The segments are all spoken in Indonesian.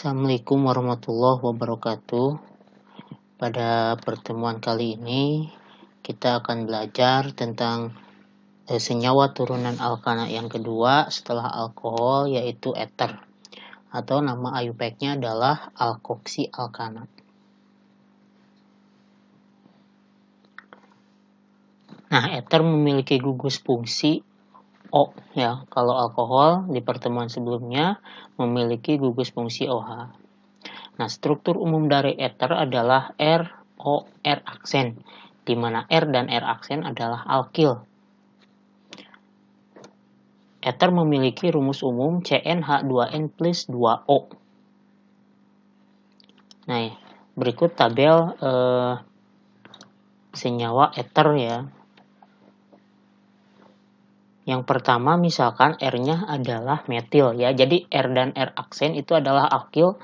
Assalamualaikum warahmatullahi wabarakatuh. Pada pertemuan kali ini kita akan belajar tentang senyawa turunan alkana yang kedua setelah alkohol, yaitu eter, atau nama IUPAC-nya adalah alkoksi alkana. Nah, eter memiliki gugus fungsi O ya. Kalau alkohol di pertemuan sebelumnya memiliki gugus fungsi OH. Nah, struktur umum dari eter adalah R-O-R aksen, di mana R dan R aksen adalah alkil. Eter memiliki rumus umum CnH2n plus 2O. Nah, berikut tabel senyawa eter ya. Yang pertama misalkan R-nya adalah metil ya. Jadi R dan R aksen itu adalah alkil,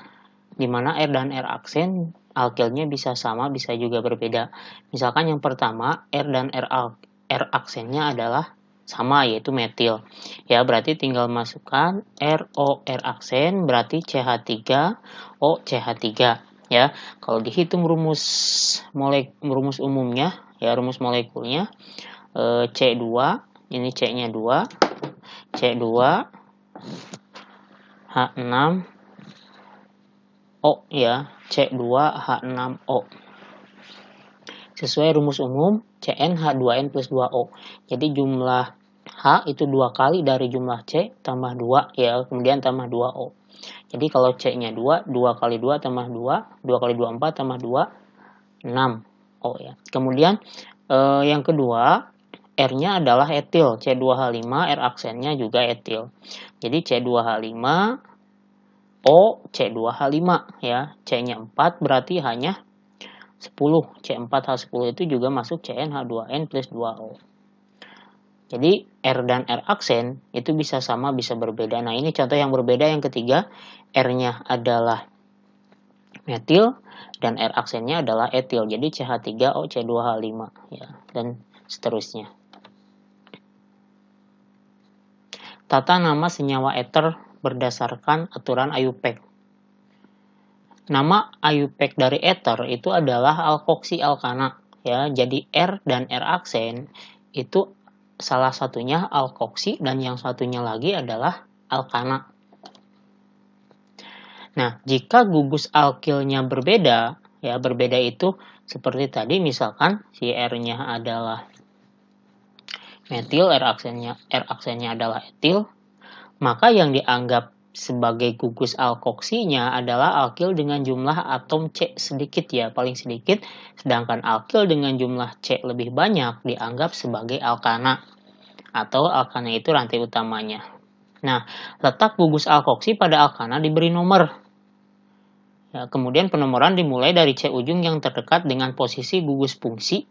di mana R dan R aksen alkilnya bisa sama, bisa juga berbeda. Misalkan yang pertama R dan R aksennya adalah sama, yaitu metil. Ya, berarti tinggal masukkan ROR aksen berarti CH3O CH3 ya. Kalau dihitung rumus umumnya ya, rumus molekulnya C2, ini C-nya 2, C2 H6 O ya, C2H6O. Sesuai rumus umum CnH2n plus 2O. Jadi jumlah H itu 2 kali dari jumlah C tambah 2 ya, kemudian tambah 2O. Jadi kalau C-nya 2, 2 kali 2 tambah 2, 2 kali 2 4 tambah 2 6O ya. Kemudian yang kedua R-nya adalah etil, C2H5, R aksennya juga etil. Jadi C2H5O C2H5 ya. C-nya 4 berarti hanya 10. C4H10 itu juga masuk CnH2n plus 2O. Jadi R dan R aksen itu bisa sama, bisa berbeda. Nah, ini contoh yang berbeda yang ketiga. R-nya adalah metil dan R aksennya adalah etil. Jadi CH3O C2H5 ya, dan seterusnya. Tata nama senyawa eter berdasarkan aturan IUPAC. Nama IUPAC dari eter itu adalah alkoksi alkana ya. Jadi R dan R aksen itu salah satunya alkoksi dan yang satunya lagi adalah alkana. Nah, jika gugus alkilnya berbeda ya, berbeda itu seperti tadi, misalkan si R-nya adalah metil, R aksennya adalah etil, maka yang dianggap sebagai gugus alkoksinya adalah alkil dengan jumlah atom C sedikit ya, paling sedikit, sedangkan alkil dengan jumlah C lebih banyak dianggap sebagai alkana, atau alkana itu rantai utamanya. Nah, letak gugus alkoksi pada alkana diberi nomor. Ya, kemudian penomoran dimulai dari C ujung yang terdekat dengan posisi gugus fungsi,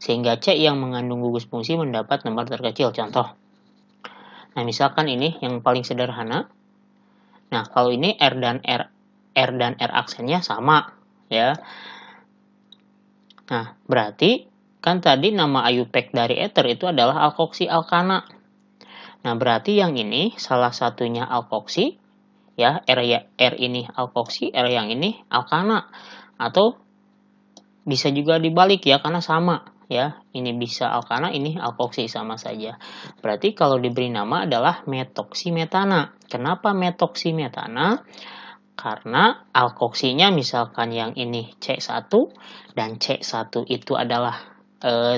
sehingga C yang mengandung gugus fungsi mendapat nomor terkecil. Contoh. Nah, misalkan ini yang paling sederhana. Nah, kalau ini R dan R aksennya sama ya. Nah, berarti kan tadi nama IUPAC dari eter itu adalah alkoksi alkana. Nah, berarti yang ini salah satunya alkoksi ya, R ini alkoksi, R yang ini alkana. Atau bisa juga dibalik ya, karena sama ya. Ini bisa alkana, ini alkoksi, sama saja. Berarti kalau diberi nama adalah metoksimetana. Kenapa metoksimetana? Karena alkoksinya misalkan yang ini C1 dan C1 itu adalah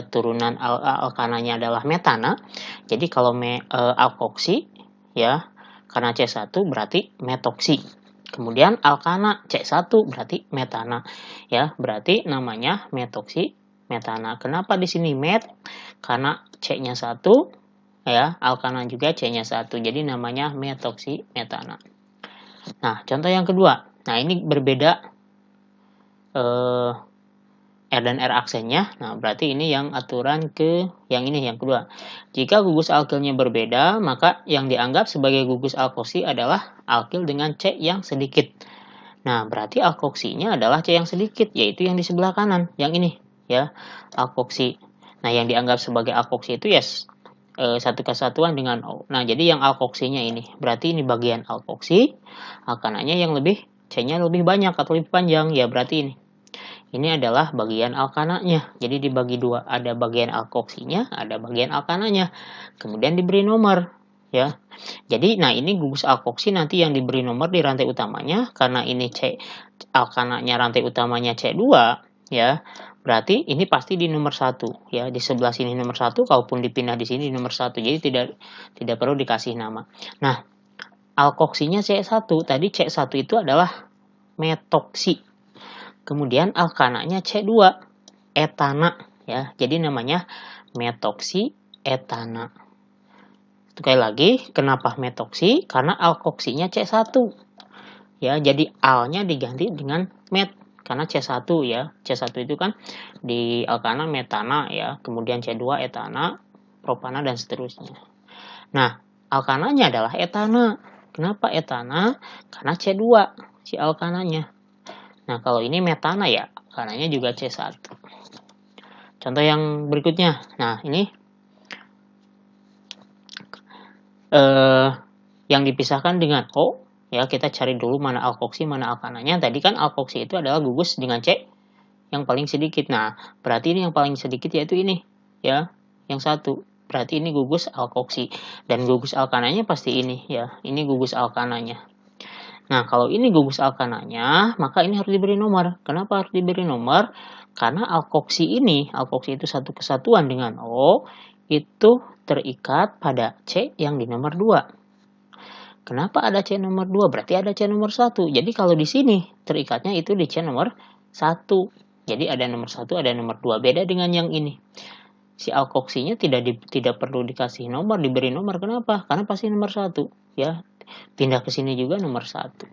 turunan alkananya adalah metana. Jadi kalau alkoksi ya, karena C1 berarti metoksi. Kemudian alkana C1 berarti metana. Ya, berarti namanya metoksi metana. Kenapa di sini met? Karena C-nya 1 ya, alkana juga C-nya 1. Jadi namanya metoksi metana. Nah, contoh yang kedua. Nah, ini berbeda R dan R aksennya. Nah, berarti ini yang aturan yang ini yang kedua. Jika gugus alkilnya berbeda, maka yang dianggap sebagai gugus alkoksi adalah alkil dengan C yang sedikit. Nah, berarti alkoksinya adalah C yang sedikit, yaitu yang di sebelah kanan, yang ini ya, alkoksi. Nah, yang dianggap sebagai alkoksi itu ya satu kesatuan dengan O. Nah, jadi yang alkoksinya ini, berarti ini bagian alkoksi, alkananya yang lebih C-nya lebih banyak atau lebih panjang, ya berarti ini. Ini adalah bagian alkananya. Jadi dibagi dua, ada bagian alkoksinya, ada bagian alkananya. Kemudian diberi nomor, ya. Jadi, nah ini gugus alkoksi nanti yang diberi nomor di rantai utamanya, karena ini C alkananya rantai utamanya C2, ya. Berarti ini pasti di nomor 1, ya. Di sebelah sini nomor 1, kalaupun dipindah di sini nomor 1. Jadi tidak perlu dikasih nama. Nah, alkoksinya C1. Tadi C1 itu adalah metoksi. Kemudian alkananya C2, etana, ya. Jadi namanya metoksi etana. Sekali lagi, kenapa metoksi? Karena alkoksinya C1. Ya, jadi alnya diganti dengan met karena C1, ya. C1 itu kan di alkana metana, ya. Kemudian C2 etana, propana dan seterusnya. Nah, alkananya adalah etana. Kenapa etana? Karena C2 si alkananya. Nah, kalau ini metana, ya, alkananya juga C1. Contoh yang berikutnya. Nah, ini yang dipisahkan dengan O, ya, kita cari dulu mana alkoksi, mana alkananya. Tadi kan alkoksi itu adalah gugus dengan C yang paling sedikit. Nah, berarti ini yang paling sedikit yaitu ini, ya, yang satu. Berarti ini gugus alkoksi. Dan gugus alkananya pasti ini, ya. Ini gugus alkananya. Nah, kalau ini gugus alkananya, maka ini harus diberi nomor. Kenapa harus diberi nomor? Karena alkoksi itu satu kesatuan dengan O, itu terikat pada C yang di nomor 2. Kenapa ada C nomor 2? Berarti ada C nomor 1. Jadi kalau di sini terikatnya itu di C nomor 1. Jadi ada nomor 1, ada nomor 2. Beda dengan yang ini. Si alkoksinya tidak perlu dikasih nomor, diberi nomor. Kenapa? Karena pasti nomor 1, ya. Pindah ke sini juga nomor 1.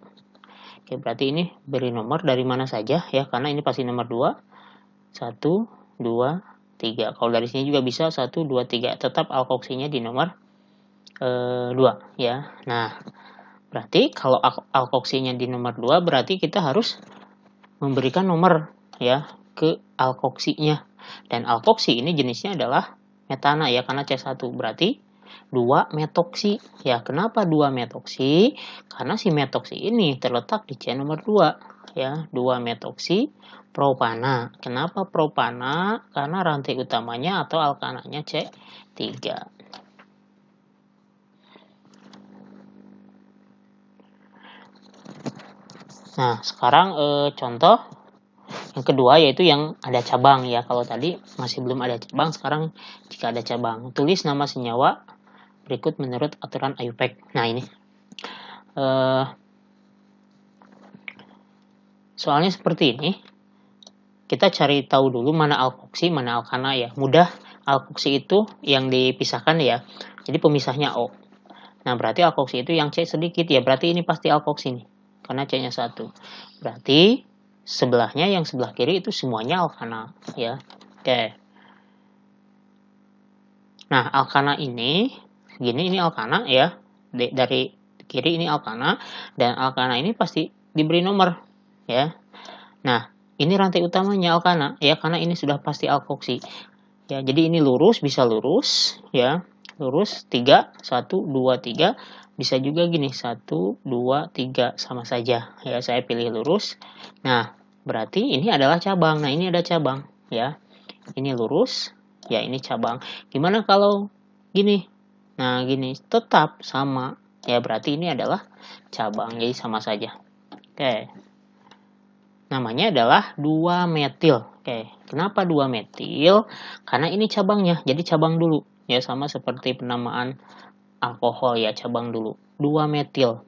Oke, berarti ini beri nomor dari mana saja, ya, karena ini pasti nomor 2. 1, 2, 3. Kalau dari sini juga bisa 1, 2, 3. Tetap alkoksinya di nomor 2, ya. Nah, berarti kalau alkoksinya di nomor 2, berarti kita harus memberikan nomor, ya, ke alkoksinya. Dan alkoksi ini jenisnya adalah metana, ya, karena C1. Berarti 2 metoksi. Ya, kenapa 2 metoksi? Karena si metoksi ini terletak di C nomor 2. Ya, 2 metoksi propana. Kenapa propana? Karena rantai utamanya atau alkananya C3. Nah, sekarang contoh yang kedua yaitu yang ada cabang, ya. Kalau tadi masih belum ada cabang, sekarang jika ada cabang. Tulis nama senyawa berikut menurut aturan IUPAC. Nah, ini soalnya seperti ini. Kita cari tahu dulu mana alkoksi, mana alkana, ya. Mudah, alkoksi itu yang dipisahkan, ya. Jadi pemisahnya O. Nah, berarti alkoksi itu yang C sedikit, ya. Berarti ini pasti alkoksi nih. Karena C-nya 1. Berarti sebelahnya, yang sebelah kiri itu semuanya alkana, ya. Oke. Nah, alkana ini gini, ini alkana, ya. Dari kiri ini alkana, dan alkana ini pasti diberi nomor, ya. Nah, ini rantai utamanya alkana, ya, karena ini sudah pasti alkoksi. Ya, jadi ini lurus, bisa lurus, ya. Lurus 3, 1, 2, 3. Bisa juga gini, 1, 2, 3, sama saja. Ya, saya pilih lurus. Nah, berarti ini adalah cabang. Nah, ini ada cabang, ya. Ini lurus, ya, ini cabang. Gimana kalau gini? Nah, gini, tetap sama. Ya, berarti ini adalah cabang, jadi sama saja. Oke. Namanya adalah 2-metil. Oke, kenapa 2-metil? Karena ini cabangnya, jadi cabang dulu. Ya, sama seperti penamaan alkohol, ya, cabang dulu. 2-metil.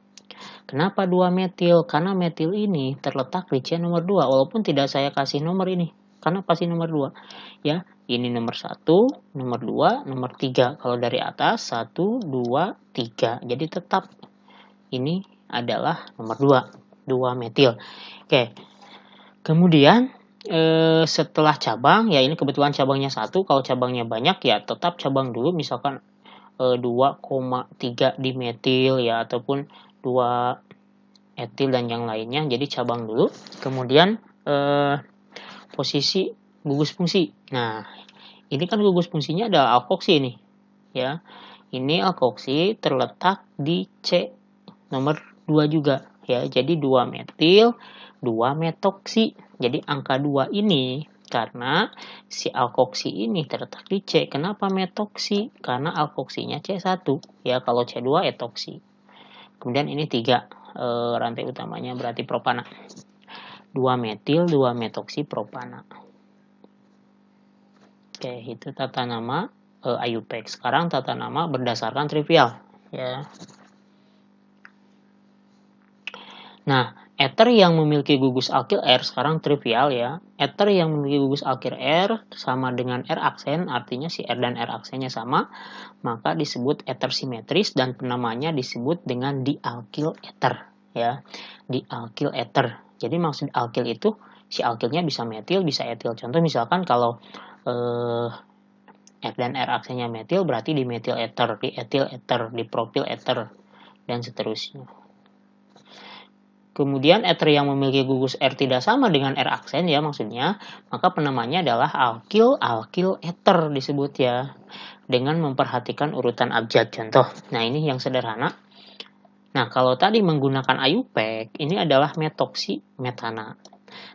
Kenapa 2-metil? Karena metil ini terletak di C nomor 2, walaupun tidak saya kasih nomor ini. Karena pasti nomor 2. Ya, ini nomor 1, nomor 2, nomor 3. Kalau dari atas, 1, 2, 3. Jadi tetap ini adalah nomor 2. 2-metil. Oke. Kemudian setelah cabang, ya, ini kebetulan cabangnya 1. Kalau cabangnya banyak, ya, tetap cabang dulu. Misalkan 2,3 dimetil, ya, ataupun 2 etil dan yang lainnya. Jadi cabang dulu. Kemudian posisi gugus fungsi. Nah, ini kan gugus fungsinya adalah alkoksi nih, ya. Ini alkoksi terletak di C nomor 2 juga. ya. Jadi 2 metil, 2 metoksi. Jadi angka 2 ini karena si alkoksi ini terletak di C. Kenapa metoksi? Karena alkoksinya C1, ya. Kalau C2 etoksi. Kemudian ini 3 rantai utamanya berarti propana. 2 metil, 2 metoksi propana. Oke, itu tata nama IUPAC. Sekarang tata nama berdasarkan trivial, ya. Nah, ether yang memiliki gugus alkil R sekarang trivial, ya. Ether yang memiliki gugus alkil R sama dengan R aksen, artinya si R dan R aksennya sama, maka disebut ether simetris dan penamanya disebut dengan dialkil ether, ya. Dialkil ether. Jadi maksud alkil itu si alkilnya bisa metil, bisa etil. Contoh misalkan kalau R dan R aksennya metil berarti di metil ether, di etil ether, di propil ether, dan seterusnya. Kemudian ether yang memiliki gugus R tidak sama dengan R aksen, ya, maksudnya, maka penamanya adalah alkil ether disebut, ya, dengan memperhatikan urutan abjad. Contoh, nah ini yang sederhana. Nah, kalau tadi menggunakan IUPAC, ini adalah metoksi metana.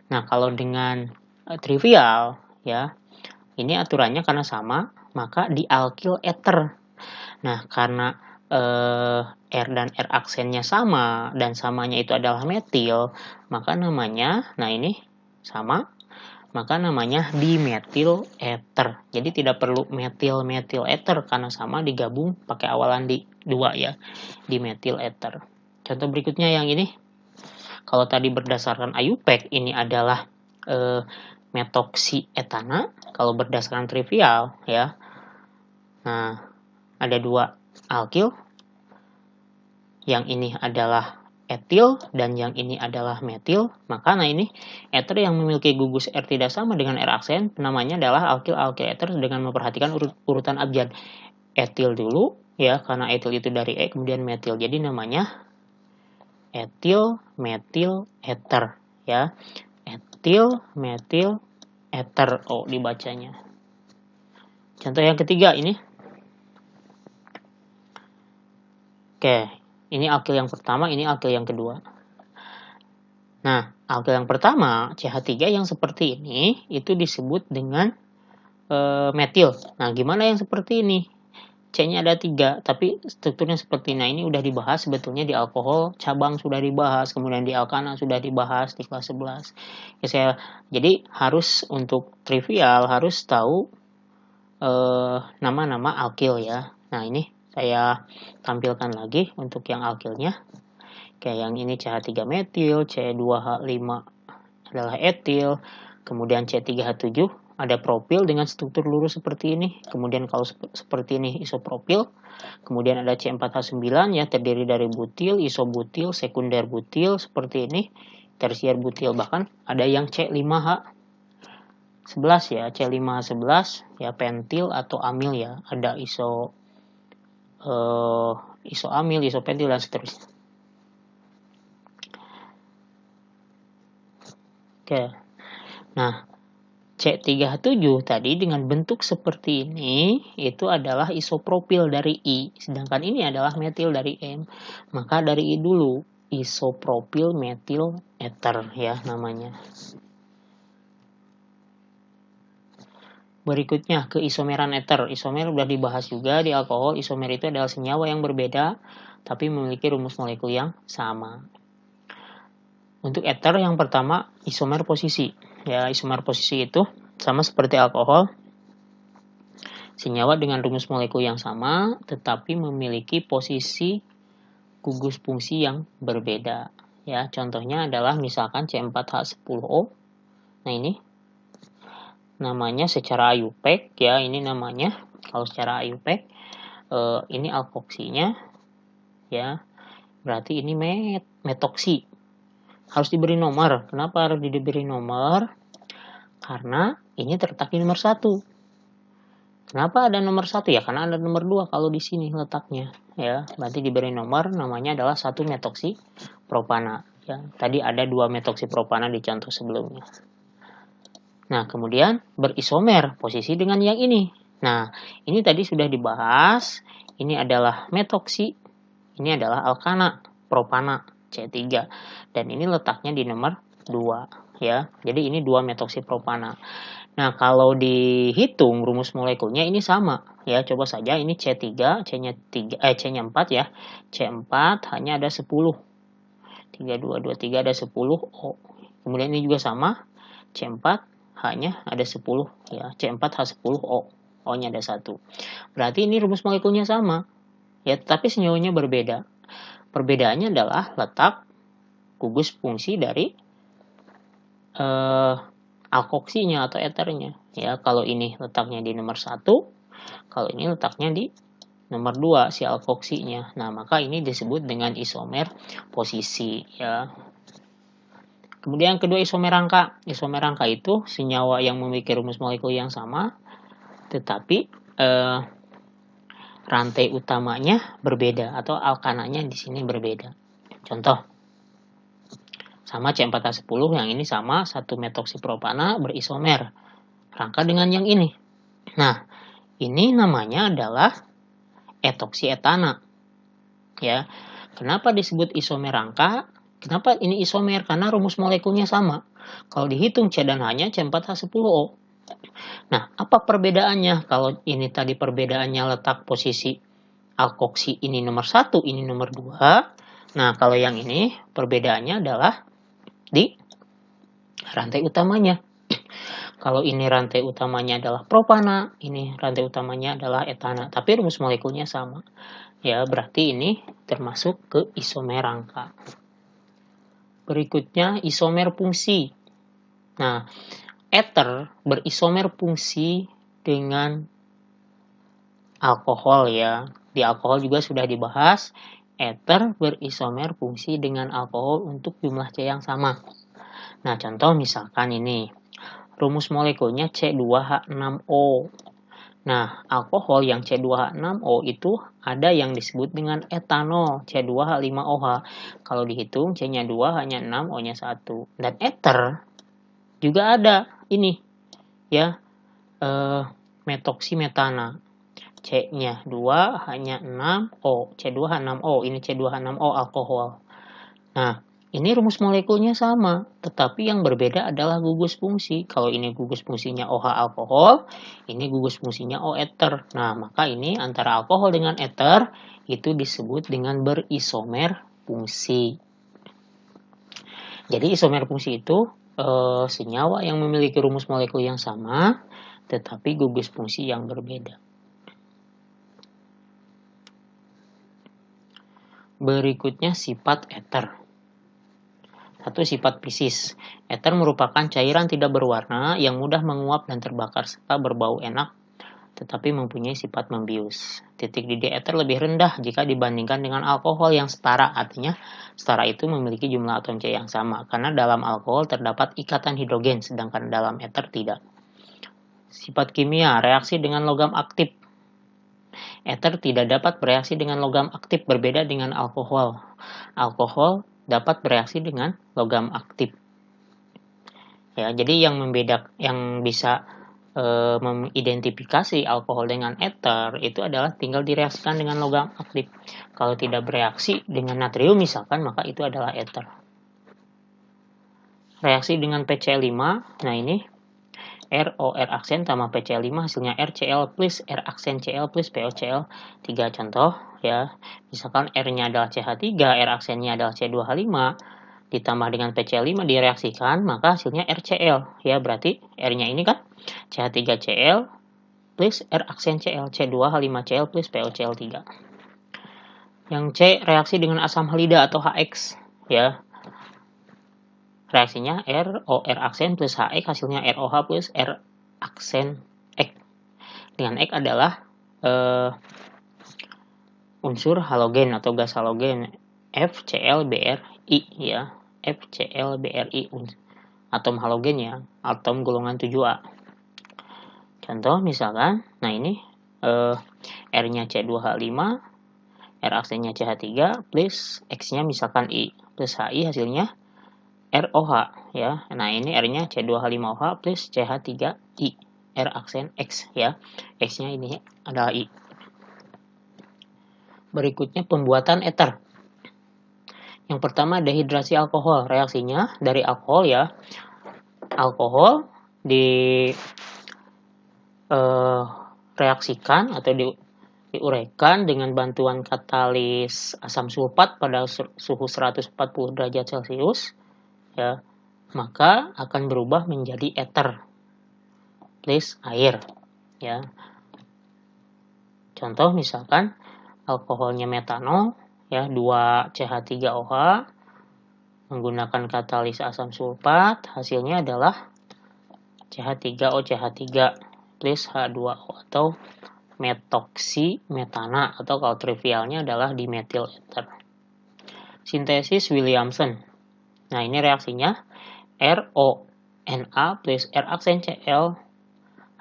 Nah, kalau dengan trivial, ya, ini aturannya karena sama, maka dialkil ether. Nah, karena R dan R aksennya sama, dan samanya itu adalah metil, maka namanya, nah ini sama, maka namanya dimetil ether. Jadi tidak perlu metil ether, karena sama digabung pakai awalan di 2, ya, dimetil ether. Contoh berikutnya yang ini, kalau tadi berdasarkan IUPAC, ini adalah metoksi etana. Kalau berdasarkan trivial, ya, nah ada 2 alkil, yang ini adalah etil dan yang ini adalah metil, maka nah ini ether yang memiliki gugus R tidak sama dengan R aksen, namanya adalah alkil ether dengan memperhatikan urutan abjad. Etil dulu, ya, karena etil itu dari E, kemudian metil, jadi namanya etil metil ether, ya. Etil metil ether, dibacanya. Contoh yang ketiga ini. Oke, ini alkil yang pertama, ini alkil yang kedua. Nah, alkil yang pertama, CH3 yang seperti ini, itu disebut dengan metil. Nah, gimana yang seperti ini? C-nya ada 3, tapi strukturnya seperti ini. Nah, ini udah dibahas sebetulnya di alkohol, cabang sudah dibahas, kemudian di alkana sudah dibahas di kelas 11. Ya, jadi harus untuk trivial, harus tahu nama-nama alkil, ya. Nah, ini saya tampilkan lagi untuk yang alkilnya. Kayak yang ini CH3 metil, C2H5 adalah etil, kemudian C3H7 ada propil dengan struktur lurus seperti ini. Kemudian kalau seperti ini isopropil. Kemudian ada C4H9, ya, terdiri dari butil, isobutil, sekunder butil seperti ini, tersier butil, bahkan ada yang C5H11, ya, C5H11, ya, pentil atau amil, ya, ada isoamil, isopentil, dan seterusnya. Oke. Nah, C3H7 tadi dengan bentuk seperti ini itu adalah isopropil dari I, sedangkan ini adalah metil dari M. Maka dari I dulu, isopropil metil ether, ya, namanya. Berikutnya ke isomeran ether. Isomer sudah dibahas juga di alkohol. Isomer itu adalah senyawa yang berbeda tapi memiliki rumus molekul yang sama. Untuk ether yang pertama isomer posisi. Ya, isomer posisi itu sama seperti alkohol. Senyawa dengan rumus molekul yang sama tetapi memiliki posisi gugus fungsi yang berbeda. Ya, contohnya adalah misalkan C4H10O. Nah, ini namanya secara IUPAC, ya, ini namanya kalau secara IUPAC ini alkoksinya, ya, berarti ini metoksi, harus diberi nomor. Kenapa harus diberi nomor? Karena ini terletak di nomor 1. Kenapa ada nomor 1? Ya karena ada nomor 2 kalau di sini letaknya, ya, berarti diberi nomor, namanya adalah 1 metoksi propana, ya. Tadi ada 2 metoksi propana di contoh sebelumnya. Nah, kemudian berisomer posisi dengan yang ini. Nah, ini tadi sudah dibahas. Ini adalah metoksi. Ini adalah alkana, propana. C3. Dan ini letaknya di nomor 2 ya. Jadi ini 2 metoksipropana. Nah, kalau dihitung rumus molekulnya ini sama ya. Coba saja ini C3, C-nya 4 ya. C4 hanya ada 10. 3 2 2 3 ada 10 O. Kemudian ini juga sama. C4 hanya ada 10 ya. C4 H10 O. O-nya ada 1. Berarti ini rumus molekulnya sama. Ya, tapi senyawanya berbeda. Perbedaannya adalah letak gugus fungsi dari alkoksinya atau eternya. Ya, kalau ini letaknya di nomor 1, kalau ini letaknya di nomor 2 si alkoksinya. Nah, maka ini disebut dengan isomer posisi ya. Kemudian yang kedua isomer rangka. Isomer rangka itu senyawa yang memiliki rumus molekul yang sama, tetapi rantai utamanya berbeda atau alkananya di sini berbeda. Contoh, sama C4H10 yang ini sama 1 metoksipropana berisomer rangka dengan yang ini. Nah, ini namanya adalah etoksietana. Ya. Kenapa disebut isomer rangka? Kenapa ini isomer? Karena rumus molekulnya sama. Kalau dihitung C dan H-nya C4H10O. Nah, apa perbedaannya? Kalau ini tadi perbedaannya letak posisi alkoksi ini nomor 1, ini nomor 2. Nah, kalau yang ini perbedaannya adalah di rantai utamanya. Kalau ini rantai utamanya adalah propana, ini rantai utamanya adalah etana, tapi rumus molekulnya sama. Ya, berarti ini termasuk ke isomer rangka. Berikutnya isomer fungsi. Nah, eter berisomer fungsi dengan alkohol ya. Di alkohol juga sudah dibahas. Eter berisomer fungsi dengan alkohol untuk jumlah C yang sama. Nah, contoh misalkan ini. Rumus molekulnya C2H6O. Nah, alkohol yang C2H6O itu ada yang disebut dengan etanol, C2H5OH. Kalau dihitung, C-nya 2, hanya 6, O-nya 1. Dan eter juga ada ini, ya, metoksimetana. C-nya 2, hanya 6, O. C2H6O, ini C2H6O alkohol. Nah, ini rumus molekulnya sama, tetapi yang berbeda adalah gugus fungsi. Kalau ini gugus fungsinya OH alkohol, ini gugus fungsinya O eter. Nah, maka ini antara alkohol dengan eter itu disebut dengan berisomer fungsi. Jadi isomer fungsi itu senyawa yang memiliki rumus molekul yang sama, tetapi gugus fungsi yang berbeda. Berikutnya sifat eter. Satu, sifat fisis. Eter merupakan cairan tidak berwarna yang mudah menguap dan terbakar serta berbau enak, tetapi mempunyai sifat membius. Titik didih eter lebih rendah jika dibandingkan dengan alkohol yang setara. Artinya, setara itu memiliki jumlah atom C yang sama, karena dalam alkohol terdapat ikatan hidrogen, sedangkan dalam eter tidak. Sifat kimia, reaksi dengan logam aktif. Eter tidak dapat bereaksi dengan logam aktif, berbeda dengan alkohol. Alkohol dapat bereaksi dengan logam aktif. Ya, jadi yang bisa mengidentifikasi alkohol dengan eter itu adalah tinggal direaksikan dengan logam aktif. Kalau tidak bereaksi dengan natrium misalkan, maka itu adalah eter. Reaksi dengan PCl5, nah ini ROR aksen tambah PCl5 hasilnya RCl plus R aksen Cl plus POCl 3 contoh ya. Misalkan R-nya adalah CH3, R aksennya adalah C2H5 ditambah dengan PCl5 direaksikan, maka hasilnya RCl ya. Berarti R-nya ini kan CH3Cl plus R aksen Cl, C2H5Cl plus POCl3. Yang C, reaksi dengan asam halida atau HX ya. Reaksinya ROR aksen plus HX hasilnya ROH plus R aksen X. Dengan X adalah unsur halogen atau gas halogen FClBrI ya. FClBrI atom halogen ya, atom golongan 7A. Contoh misalkan, nah ini R-nya C2H5, R aksennya CH3 plus X-nya misalkan I plus HI hasilnya ROH ya. Nah, ini R-nya C2H5OH plus CH3I. R aksen X ya. X-nya ini adalah I. Berikutnya pembuatan eter. Yang pertama dehidrasi alkohol. Reaksinya dari alkohol ya. Alkohol reaksikan atau diuraikan dengan bantuan katalis asam sulfat pada suhu 140 derajat Celcius ya, maka akan berubah menjadi ether plus air ya. Contoh misalkan alkoholnya metanol ya, 2CH3OH menggunakan katalis asam sulfat, hasilnya adalah CH3OCH3 plus H2O atau metoksimetana, atau kalau trivialnya adalah dimetil ether. Sintesis Williamson. Nah, ini reaksinya RONA plus R aksen Cl,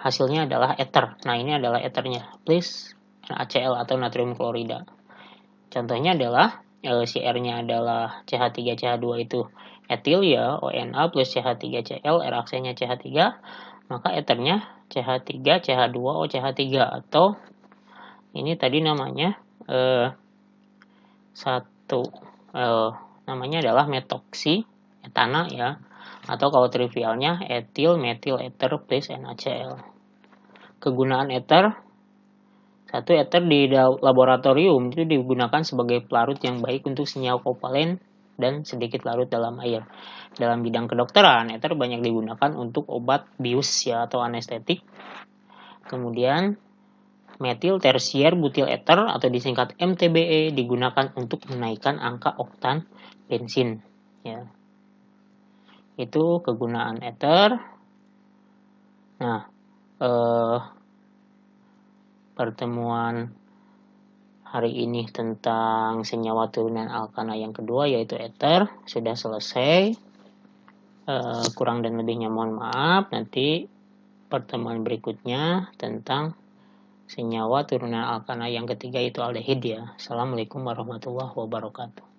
hasilnya adalah ether. Nah, ini adalah ethernya plus NaCl atau natrium klorida. Contohnya adalah si R-nya adalah CH3CH2 itu etil ya, ONA plus CH3Cl, R aksennya CH3, maka ethernya CH3CH2OCH3 atau ini tadi namanya namanya adalah metoksimetana ya, atau kalau trivialnya etil metil ether plus NaCl. Kegunaan ether. Satu, ether di laboratorium itu digunakan sebagai pelarut yang baik untuk senyawa kovalen dan sedikit larut dalam air. Dalam bidang kedokteran, ether banyak digunakan untuk obat bius ya, atau anestetik. Kemudian metil tersier butil ether atau disingkat MTBE digunakan untuk menaikkan angka oktan bensin ya. Itu kegunaan ether. Nah, pertemuan hari ini tentang senyawa turunan alkana yang kedua yaitu ether sudah selesai. Kurang dan lebihnya mohon maaf. Nanti pertemuan berikutnya tentang senyawa turunan alkana yang ketiga itu aldehid ya. Assalamualaikum warahmatullahi wabarakatuh.